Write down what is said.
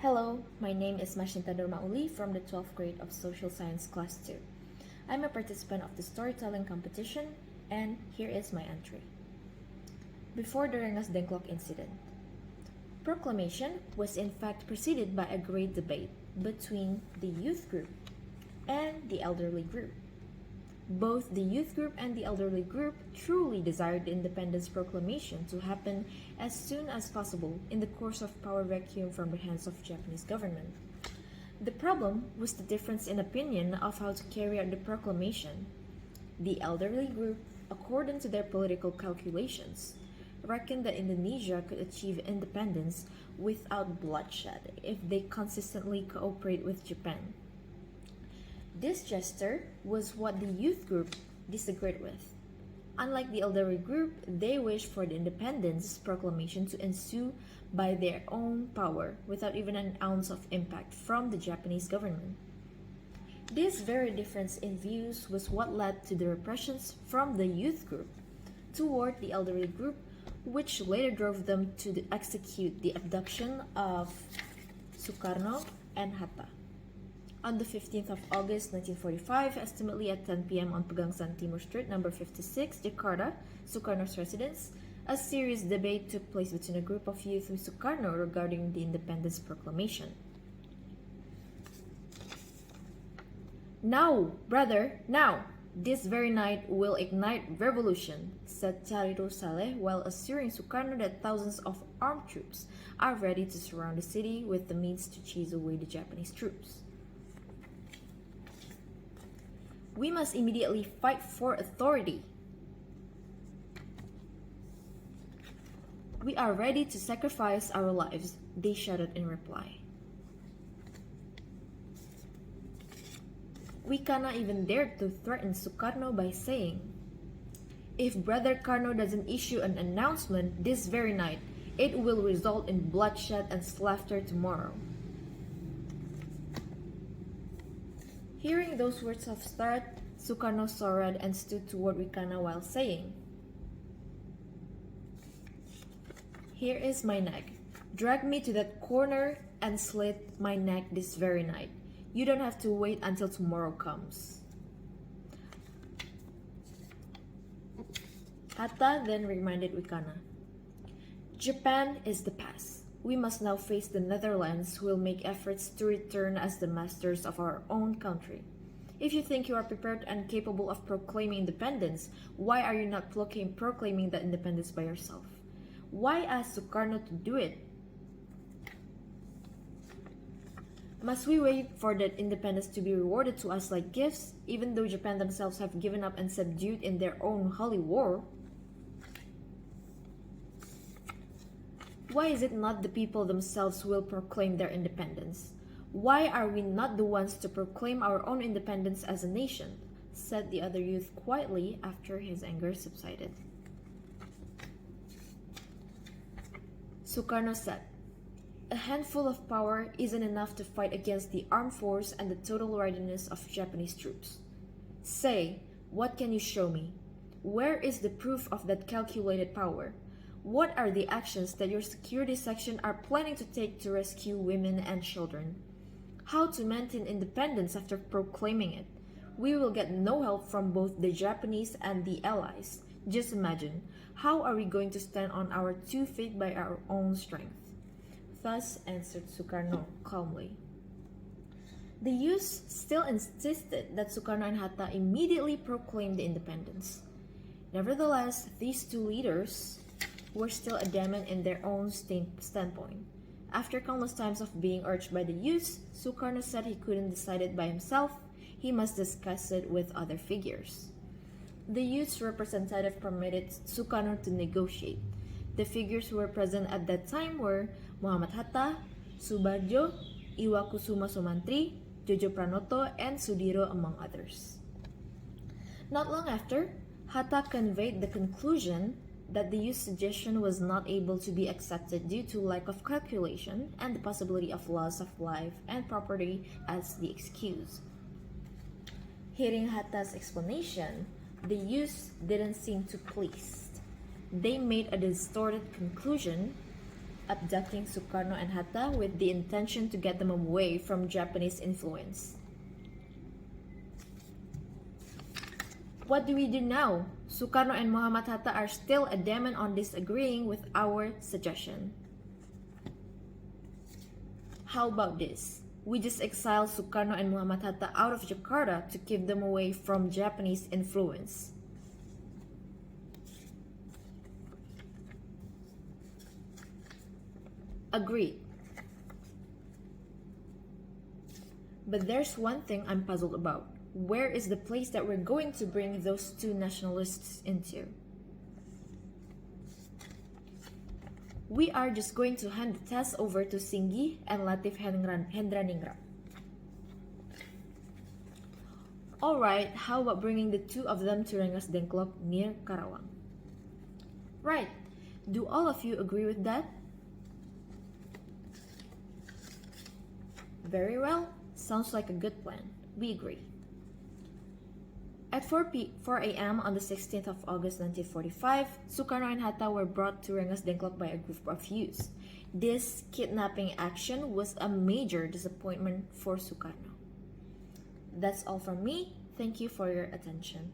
Hello, my name is Marshynta Dorma Uly from the 12th grade of Social Science Class 2. I'm a participant of the storytelling competition, and here is my entry. Before the Rengas Dengklok incident, proclamation was in fact preceded by a great debate between the youth group and the elderly group. Both the youth group and the elderly group truly desired the independence proclamation to happen as soon as possible in the course of power vacuum from the hands of Japanese government. The problem was the difference in opinion of how to carry out the proclamation. The elderly group, according to their political calculations, reckoned that Indonesia could achieve independence without bloodshed if they consistently cooperate with Japan. This gesture was what the youth group disagreed with. Unlike the elderly group, they wished for the independence proclamation to ensue by their own power without even an ounce of impact from the Japanese government. This very difference in views was what led to the repressions from the youth group toward the elderly group, which later drove them to execute the abduction of Sukarno and Hatta. On the 15th of August 1945, estimately at 10 p.m. on Pegangsaan Timur Street, number 56, Jakarta, Sukarno's residence, a serious debate took place between a group of youth with Sukarno regarding the independence proclamation. "Now, brother, now! This very night will ignite revolution," said Charirul Saleh while assuring Sukarno that thousands of armed troops are ready to surround the city with the means to chase away the Japanese troops. "We must immediately fight for authority. We are ready to sacrifice our lives," they shouted in reply. Wikana even dared to threaten Sukarno by saying, "If Brother Karno doesn't issue an announcement this very night, it will result in bloodshed and slaughter tomorrow." Hearing those words of threat, Sukarno saw red and stood toward Wikana while saying, "Here is my neck. Drag me to that corner and slit my neck this very night. You don't have to wait until tomorrow comes." Hatta then reminded Wikana, "Japan is the past. We must now face the Netherlands, who will make efforts to return as the masters of our own country. If you think you are prepared and capable of proclaiming independence, why are you not proclaiming that independence by yourself? Why ask Sukarno to do it? Must we wait for that independence to be rewarded to us like gifts, even though Japan themselves have given up and subdued in their own holy war? Why is it not the people themselves who will proclaim their independence? Why are we not the ones to proclaim our own independence as a nation?" said the other youth quietly after his anger subsided. Sukarno said, "A handful of power isn't enough to fight against the armed force and the total readiness of Japanese troops. Say, what can you show me? Where is the proof of that calculated power? What are the actions that your security section are planning to take to rescue women and children? How to maintain independence after proclaiming it? We will get no help from both the Japanese and the Allies. Just imagine, how are we going to stand on our 2 feet by our own strength?" Thus answered Sukarno calmly. The youths still insisted that Sukarno and Hatta immediately proclaim the independence. Nevertheless, these two leaders were still adamant in their own standpoint. After countless times of being urged by the youths, Sukarno said he couldn't decide it by himself. He must discuss it with other figures. The youth's representative permitted Sukarno to negotiate. The figures who were present at that time were Muhammad Hatta, Subarjo, Iwakusuma Sumantri, Jojo Pranoto, and Sudiro, among others. Not long after, Hatta conveyed the conclusion that the youth's suggestion was not able to be accepted due to lack of calculation and the possibility of loss of life and property as the excuse. Hearing Hatta's explanation, the youths didn't seem too pleased. They made a distorted conclusion abducting Sukarno and Hatta with the intention to get them away from Japanese influence. What do we do now? Sukarno and Muhammad Hatta are still adamant on disagreeing with our suggestion. How about this? We just exile Sukarno and Muhammad Hatta out of Jakarta to keep them away from Japanese influence. Agreed. But there's one thing I'm puzzled about. Where is the place that we're going to bring those two nationalists into? We are just going to hand the task over to Singgi and Latif Hendraningrat. Alright, how about bringing the two of them to Rengas Dengklok near Karawang? Right, do all of you agree with that? Very well, sounds like a good plan. We agree. At 4 a.m. on the 16th of August 1945, Sukarno and Hatta were brought to Rengas Dengklok by a group of youths. This kidnapping action was a major disappointment for Sukarno. That's all from me. Thank you for your attention.